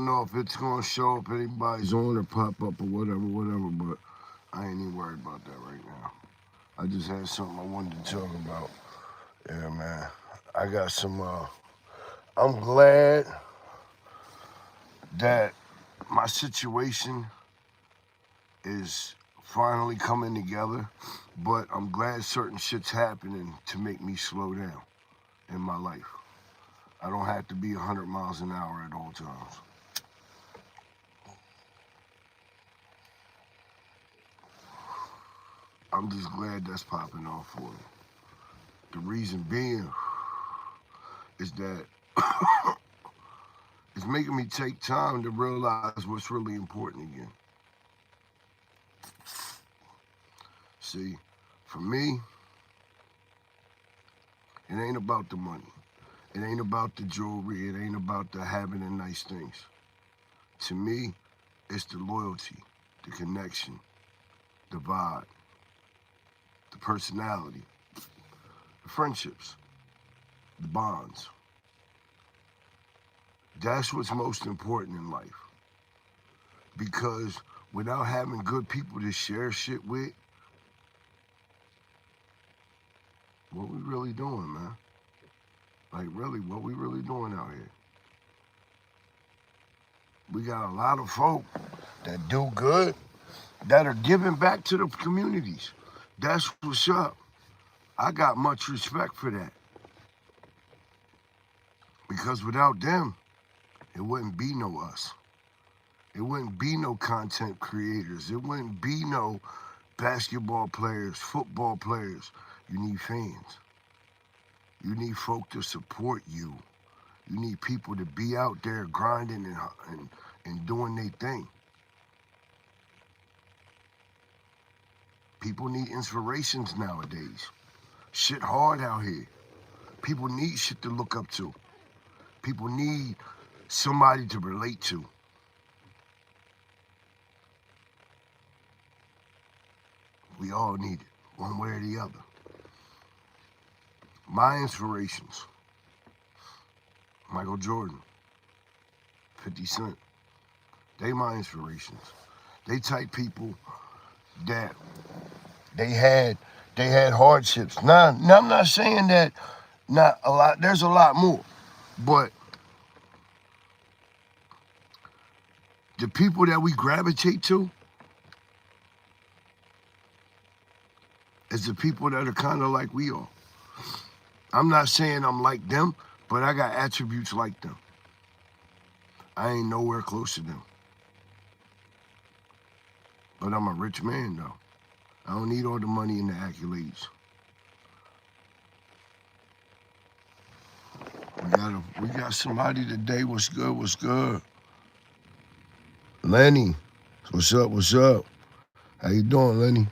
know if it's gonna show up, anybody's on or pop up or whatever, but I ain't even worried about that right now. I just had something I wanted to talk about. Yeah, man. I got some, I'm glad that my situation is finally coming together, but I'm glad certain shit's happening to make me slow down in my life. I don't have to be 100 miles an hour at all times. I'm just glad that's popping off for me. The reason being is that it's making me take time to realize what's really important again. See, for me, it ain't about the money. It ain't about the jewelry. It ain't about the having the nice things. To me, it's the loyalty, the connection, the vibe, the personality, the friendships, the bonds. That's what's most important in life. Because without having good people to share shit with, what we really doing, man? Like, really, what we really doing out here? We got a lot of folk that do good, that are giving back to the communities. That's what's up. I got much respect for that. Because without them, it wouldn't be no us. It wouldn't be no content creators. It wouldn't be no basketball players, football players. You need fans. You need folk to support you. You need people to be out there grinding and doing their thing. People need inspirations nowadays. Shit hard out here. People need shit to look up to. People need somebody to relate to. We all need it, one way or the other. My inspirations, Michael Jordan, 50 Cent, they my inspirations. They type people that they had hardships. Now I'm not saying that not a lot, there's a lot more, but the people that we gravitate to is the people that are kind of like we are. I'm not saying I'm like them, but I got attributes like them. I ain't nowhere close to them. But I'm a rich man, though. I don't need all the money and the accolades. We got somebody today. What's good? What's good? Lenny. What's up? What's up? How you doing, Lenny?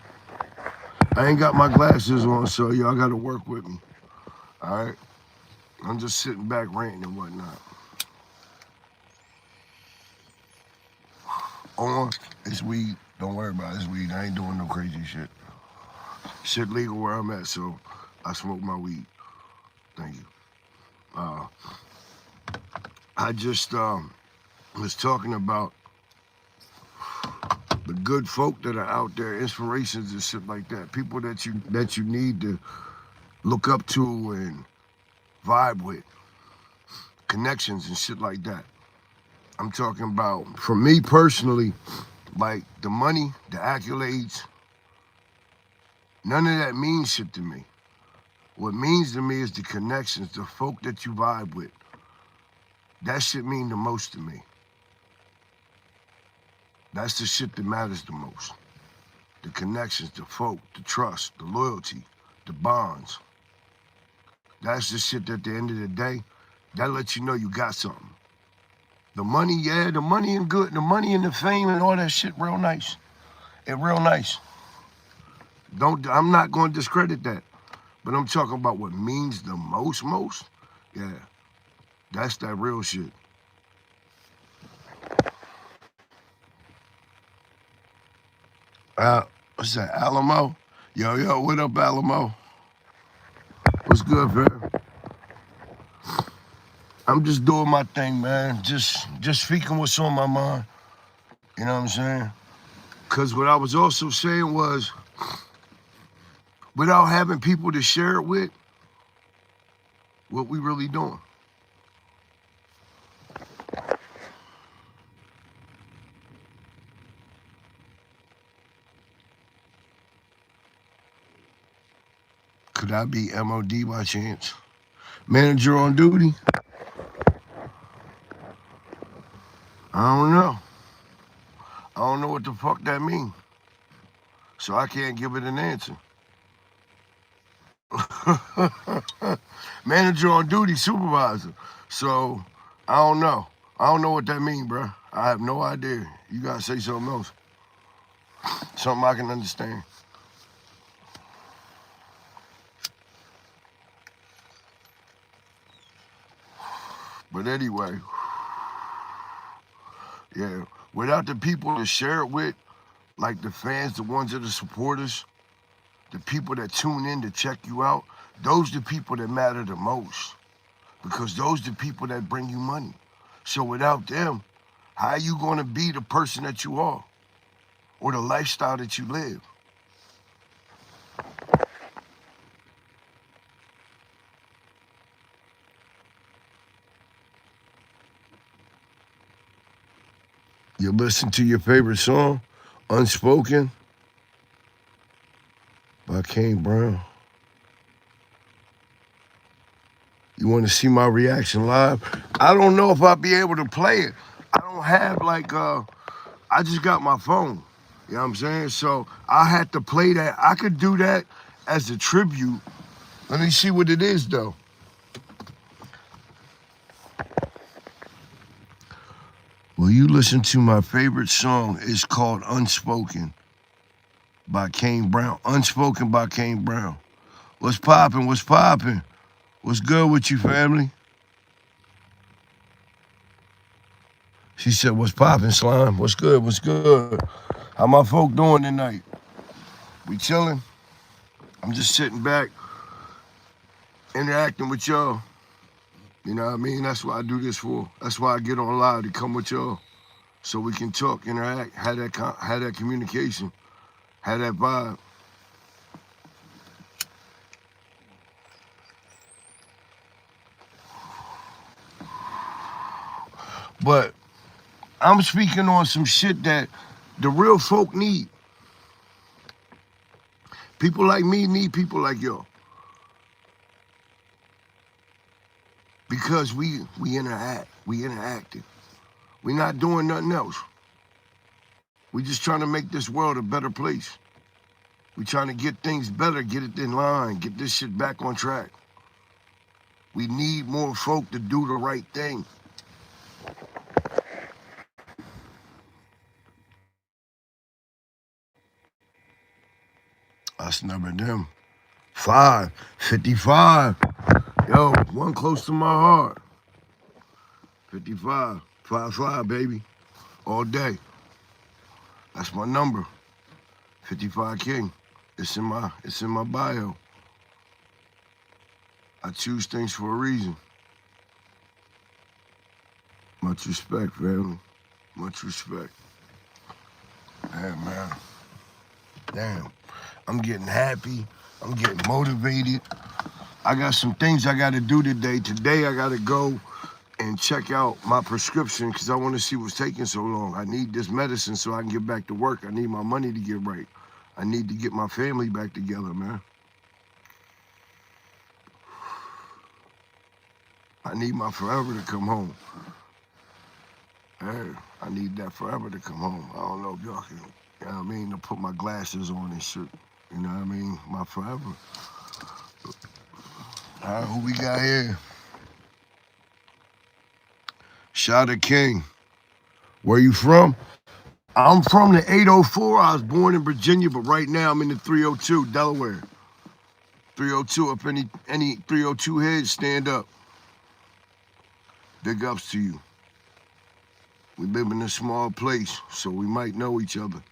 I ain't got my glasses on, so y'all got to work with me. All right? I'm just sitting back ranting and whatnot. On, it's weed. Don't worry about it. It's weed. I ain't doing no crazy shit. Shit legal where I'm at, so I smoke my weed. Thank you. Uh, I just was talking about the good folk that are out there, inspirations and shit like that. People that you need to look up to and vibe with, connections and shit like that. I'm talking about, for me personally, like the money, the accolades, none of that means shit to me. What means to me is the connections, the folk that you vibe with. That shit mean the most to me. That's the shit that matters the most. The connections, the folk, the trust, the loyalty, the bonds. That's the shit that at the end of the day, that lets you know you got something. The money, yeah, the money and good, the money and the fame and all that shit real nice. It real nice. I'm not going to discredit that. But I'm talking about what means the most. Yeah, that's that real shit. What's that, Alamo? Yo, what up, Alamo? What's good, fam? I'm just doing my thing, man. Just speaking what's on my mind. You know what I'm saying? Because what I was also saying was, without having people to share it with, what we really doing? Could I be MOD by chance? Manager on duty? I don't know. I don't know what the fuck that means. So I can't give it an answer. Manager on duty, supervisor. So I don't know. I don't know what that means, bro. I have no idea. You gotta say something else. Something I can understand. But anyway, yeah. Without the people to share it with, like the fans, the ones that are supporters, the people that tune in to check you out, those the people that matter the most. Because those the people that bring you money. So without them, how are you gonna be the person that you are? Or the lifestyle that you live? You listen to your favorite song, Unspoken by Kane Brown. You want to see my reaction live? I don't know if I'll be able to play it. I don't have I just got my phone. You know what I'm saying? So I had to play that. I could do that as a tribute. Let me see what it is though. Will you listen to my favorite song? It's called Unspoken by Kane Brown. Unspoken by Kane Brown. What's poppin'? What's poppin'? What's good with you, family? She said, what's poppin', Slime? What's good? What's good? How my folk doing tonight? We chilling? I'm just sitting back, interacting with y'all. You know what I mean? That's what I do this for. That's why I get on live to come with y'all, so we can talk, interact, have that communication, have that vibe. But I'm speaking on some shit that the real folk need. People like me need people like y'all. Because we interact, we interacting. We not doing nothing else. We just trying to make this world a better place. We trying to get things better, get it in line, get this shit back on track. We need more folk to do the right thing. That's number them. 55. Yo, one close to my heart. 55. 55, baby. All day. That's my number. 55 King. It's in my bio. I choose things for a reason. Much respect, family. Much respect. Damn, man. Damn. I'm getting happy. I'm getting motivated. I got some things I got to do today. Today, I got to go and check out my prescription because I want to see what's taking so long. I need this medicine so I can get back to work. I need my money to get right. I need to get my family back together, man. I need my forever to come home. Hey, I need that forever to come home. I don't know if y'all can, you know what I mean, to put my glasses on and shit. You know what I mean? My forever. All right, who we got here? Shada King. Where you from? I'm from the 804. I was born in Virginia, but right now I'm in the 302, Delaware. 302, if any 302 heads, stand up. Big ups to you. We live in a small place, so we might know each other.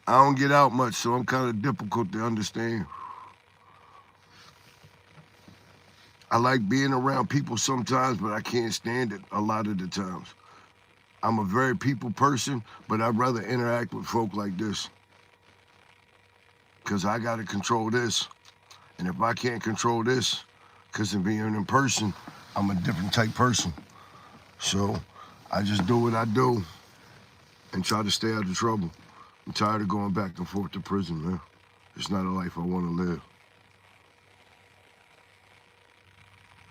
I don't get out much, so I'm kind of difficult to understand. I like being around people sometimes, but I can't stand it a lot of the times. I'm a very people person, but I'd rather interact with folk like this because I got to control this. And if I can't control this, because of being in person, I'm a different type person. So I just do what I do and try to stay out of trouble. I'm tired of going back and forth to prison, man. It's not a life I want to live.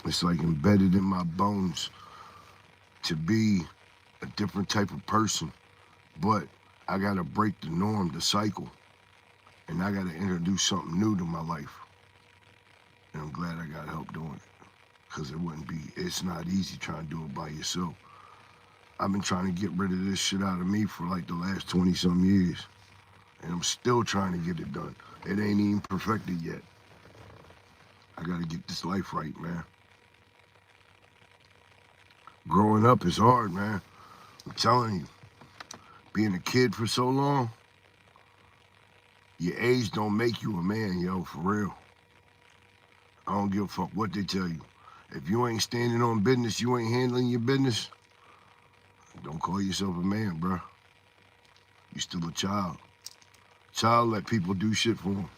It's like embedded in my bones to be a different type of person. But I got to break the norm, the cycle. And I got to introduce something new to my life. And I'm glad I got help doing it. Because it's not easy trying to do it by yourself. I've been trying to get rid of this shit out of me for like the last 20-some years. And I'm still trying to get it done. It ain't even perfected yet. I got to get this life right, man. Growing up is hard, man. I'm telling you. Being a kid for so long, your age don't make you a man, yo, for real. I don't give a fuck what they tell you. If you ain't standing on business, you ain't handling your business, don't call yourself a man, bro. You still a child. Child let people do shit for them.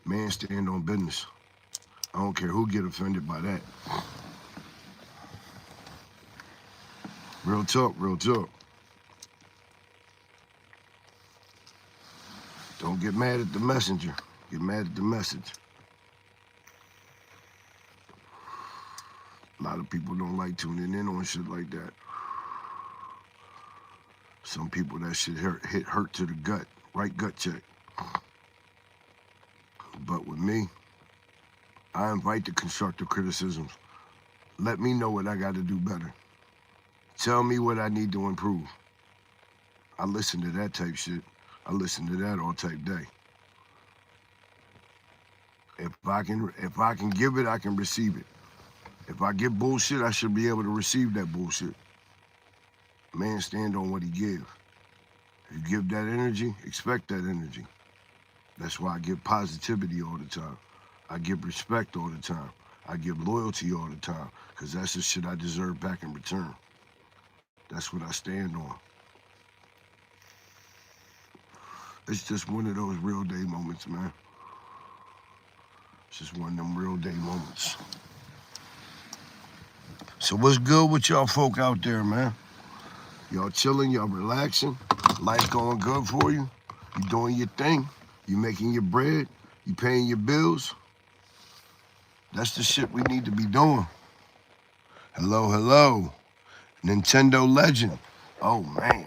Man stand on business. I don't care who get offended by that. Real talk, real talk. Don't get mad at the messenger. Get mad at the message. A lot of people don't like tuning in on shit like that. Some people that shit hurt to the gut. Right gut check. But with me, I invite the constructive criticisms. Let me know what I got to do better. Tell me what I need to improve. I listen to that type shit. I listen to that all type day. If I can give it, I can receive it. If I give bullshit, I should be able to receive that bullshit. Man stand on what he give. If you give that energy, expect that energy. That's why I give positivity all the time. I give respect all the time. I give loyalty all the time, because that's the shit I deserve back in return. That's what I stand on. It's just one of those real day moments, man. It's just one of them real day moments. So what's good with y'all folk out there, man? Y'all chilling, y'all relaxing, life going good for you, you doing your thing, you making your bread, you paying your bills. That's the shit we need to be doing. Hello, hello. Nintendo Legend. Oh, man.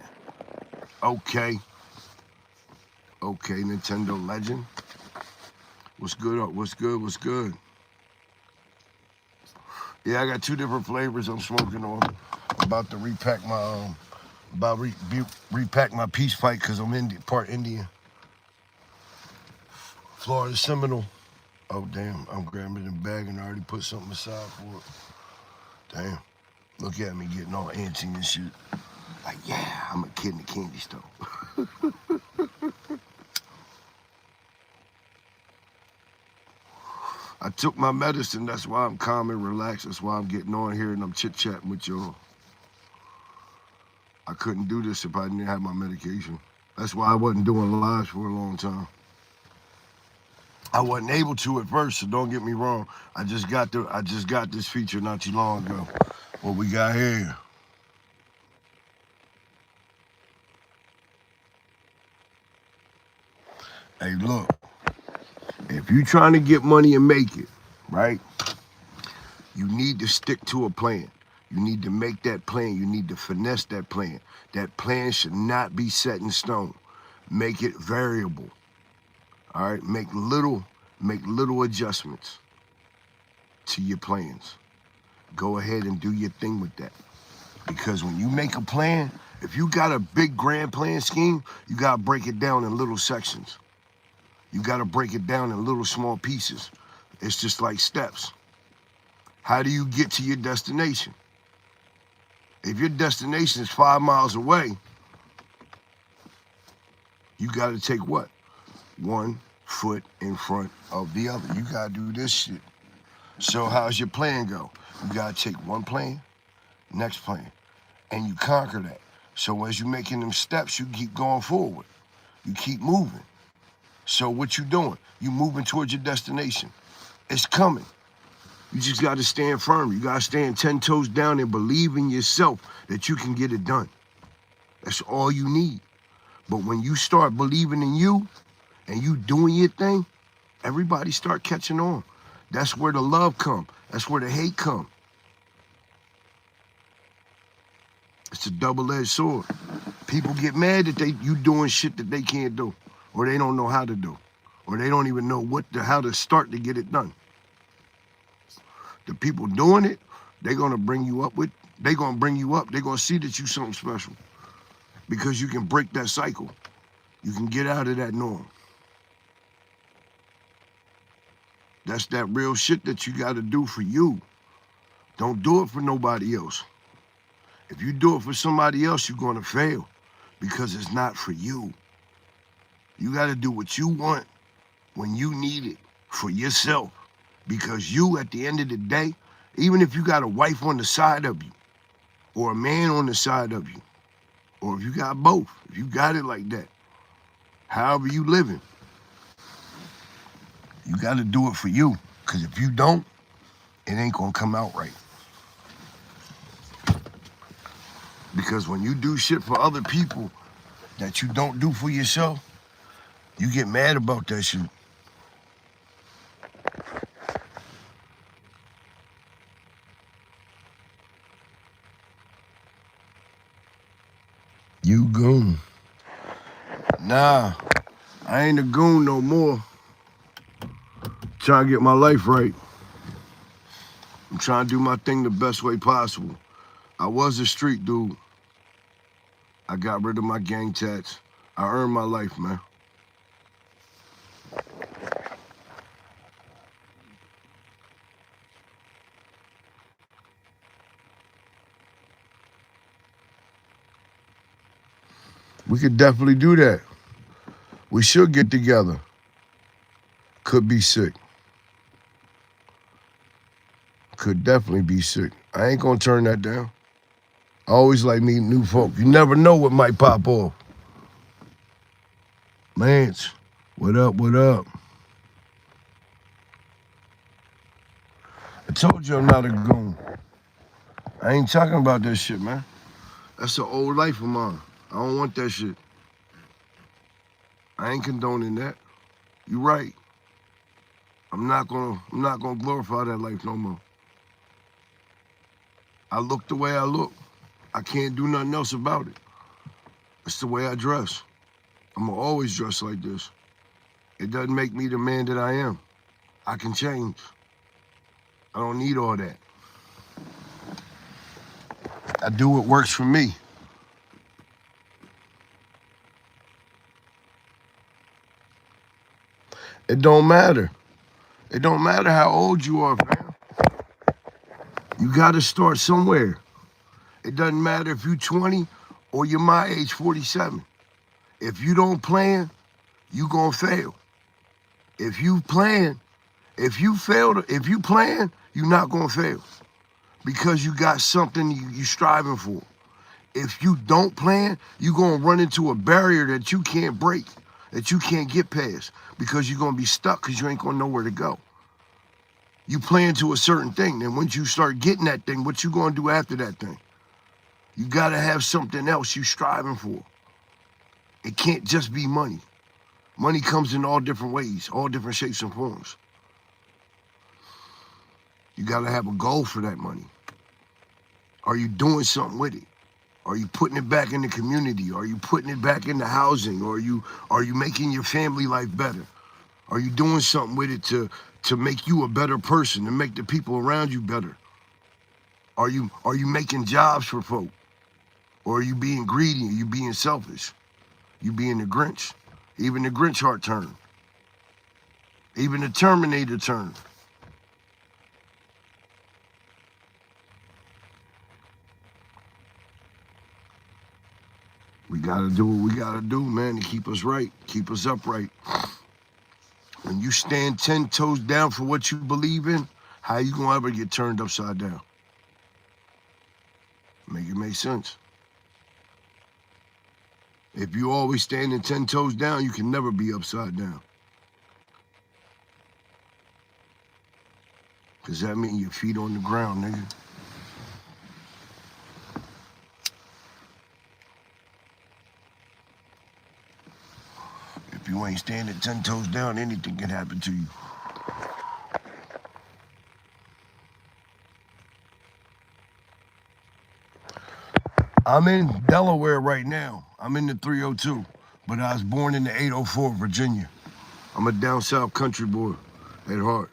Okay, Nintendo Legend. What's good, what's good, what's good? Yeah, I got 2 different flavors I'm smoking on. About to repack my peace pipe because I'm part Indian. Florida Seminole. Oh, damn, I'm grabbing the bag and I already put something aside for it. Damn, look at me getting all antsy and shit. Like, yeah, I'm a kid in the candy store. I took my medicine, that's why I'm calm and relaxed. That's why I'm getting on here and I'm chit-chatting with y'all. I couldn't do this if I didn't have my medication. That's why I wasn't doing lives for a long time. I wasn't able to at first, so don't get me wrong. I just got this feature not too long ago. What we got here? Hey, look. If you're trying to get money and make it, right? You need to stick to a plan. You need to make that plan. You need to finesse that plan. That plan should not be set in stone. Make it variable. All right? Make little adjustments to your plans. Go ahead and do your thing with that. Because when you make a plan, if you got a big grand plan scheme, you got to break it down in little sections. You got to break it down in little small pieces. It's just like steps. How do you get to your destination? If your destination is 5 miles away, you got to take what? 1 foot in front of the other. You got to do this shit. So how's your plan go? You gotta take one plan, next plan, and you conquer that. So as you're making them steps, you keep going forward. You keep moving. So what you doing? You moving towards your destination. It's coming. You just gotta stand firm. You gotta stand 10 toes down and believe in yourself that you can get it done. That's all you need. But when you start believing in you and you doing your thing, everybody start catching on. That's where the love come. That's where the hate come. It's a double-edged sword. People get mad that you doing shit that they can't do, or they don't know how to do, or they don't even know how to start to get it done. The people doing it, they're gonna bring you up. They're gonna see that you something special because you can break that cycle. You can get out of that norm. That's that real shit that you gotta do for you. Don't do it for nobody else. If you do it for somebody else, you're gonna fail because it's not for you. You gotta do what you want when you need it for yourself. Because you, at the end of the day, even if you got a wife on the side of you, or a man on the side of you, or if you got both, if you got it like that, however you living, you gotta do it for you. Because if you don't, it ain't gonna come out right. Because when you do shit for other people that you don't do for yourself, you get mad about that shit. You goon. Nah, I ain't a goon no more. Trying to get my life right. I'm trying to do my thing the best way possible. I was a street dude. I got rid of my gang tats. I earned my life, man. We could definitely do that. We should get together. Could be sick. Could definitely be sick. I ain't gonna turn that down. I always like meeting new folk. You never know what might pop off. Lance, what up, what up? I told you I'm not a goon. I ain't talking about that shit, man. That's an old life of mine. I don't want that shit. I ain't condoning that. You right. I'm not gonna glorify that life no more. I look the way I look. I can't do nothing else about it. It's the way I dress. I'm gonna always dress like this. It doesn't make me the man that I am. I can change. I don't need all that. I do what works for me. It don't matter. It don't matter how old you are, fam. You gotta start somewhere. It doesn't matter if you're 20 or you're my age, 47. If you don't plan, you gonna fail. If you plan, if you plan, you're not gonna fail. Because you got something you striving for. If you don't plan, you're gonna run into a barrier that you can't break, that you can't get past, because you're gonna be stuck because you ain't gonna know where to go. You plan to a certain thing, then once you start getting that thing, what you gonna do after that thing? You gotta have something else you striving for. It can't just be money. Money comes in all different ways, all different shapes and forms. You gotta have a goal for that money. Are you doing something with it? Are you putting it back in the community? Are you putting it back into housing? Are you making your family life better? Are you doing something with it to make you a better person, to make the people around you better? Are you making jobs for folk? Or are you being greedy? Are you being selfish? You being the Grinch? Even the Grinch heart turned. Even the Terminator turned. We gotta do what we gotta do, man, to keep us right, keep us upright. When you stand 10 toes down for what you believe in, How you gonna ever get turned upside down? Make it make sense. If you always standing 10 toes down, you can never be upside down. Cause that means your feet on the ground, nigga. If you ain't standing 10 toes down, anything can happen to you. I'm in Delaware right now. I'm in the 302, but I was born in the 804, Virginia. I'm a down south country boy at heart,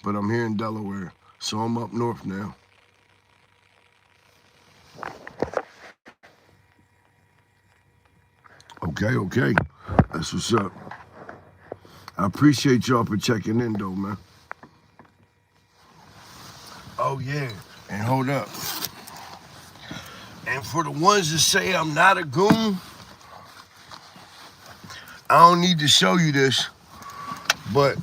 but I'm here in Delaware, so I'm up north now. Okay. That's what's up. I appreciate y'all for checking in, though, man. Oh, yeah. And hold up. And for the ones that say I'm not a goon, I don't need to show you this, but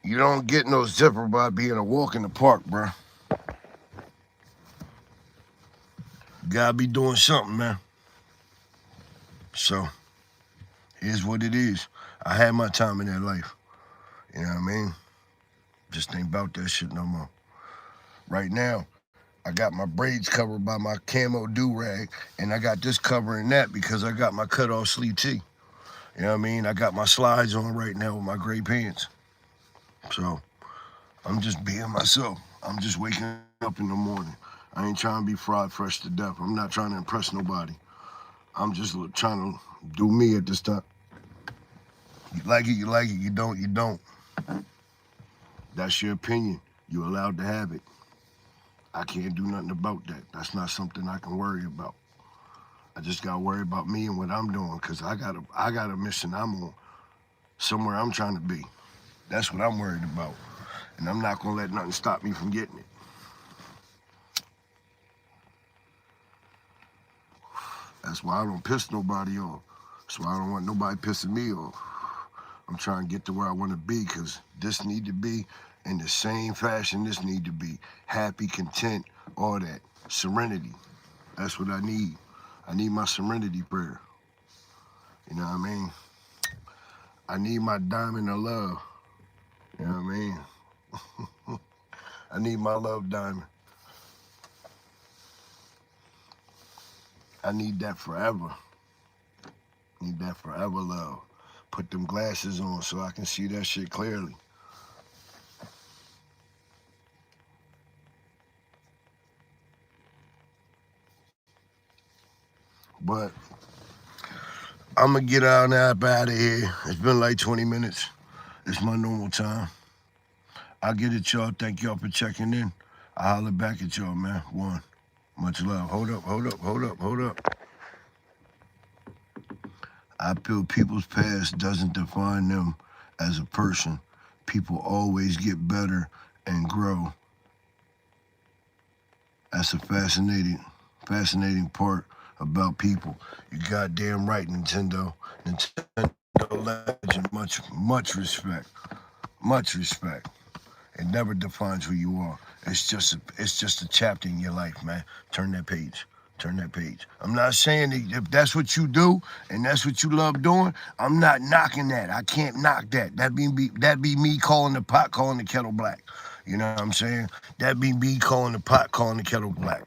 you don't get no zipper by being a walk in the park, bro. Gotta be doing something, man. So, here's what it is. I had my time in that life. You know what I mean? Just ain't about that shit no more. Right now, I got my braids covered by my camo do-rag, and I got this covering that because I got my cut-off sleeve tee. You know what I mean? I got my slides on right now with my gray pants. So, I'm just being myself. I'm just waking up in the morning. I ain't trying to be fried fresh to death. I'm not trying to impress nobody. I'm just trying to do me at this time. You like it, you like it. You don't, you don't. That's your opinion. You're allowed to have it. I can't do nothing about that. That's not something I can worry about. I just gotta worry about me and what I'm doing, because I got a mission I'm on, somewhere I'm trying to be. That's what I'm worried about. And I'm not gonna let nothing stop me from getting it. That's why I don't piss nobody off. That's why I don't want nobody pissing me off. I'm trying to get to where I want to be, because this need to be in the same fashion this need to be. Happy, content, all that. Serenity. That's what I need. I need my serenity prayer. You know what I mean? I need my diamond of love. You know what I mean? I need my love diamond. I need that forever. Need that forever love. Put them glasses on so I can see that shit clearly. But I'm gonna get out of here. It's been like 20 minutes. It's my normal time. I'll get it, y'all. Thank y'all for checking in. I'll holler back at y'all, man. One. Much love. Hold up. I feel people's past doesn't define them as a person. People always get better and grow. That's a fascinating part about people. You goddamn right, Nintendo. Nintendo legend, much respect. Much respect. It never defines who you are. It's just a chapter in your life, man. Turn that page. I'm not saying that if that's what you do and that's what you love doing, I'm not knocking that. I can't knock that. That be me calling the pot, calling the kettle black. You know what I'm saying? That be me calling the pot, calling the kettle black.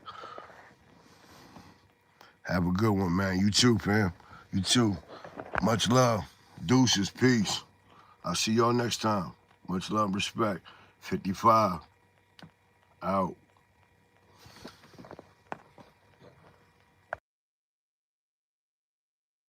Have a good one, man. You too, fam. You too. Much love. Deuces. Peace. I'll see y'all next time. Much love, respect. 55. Out.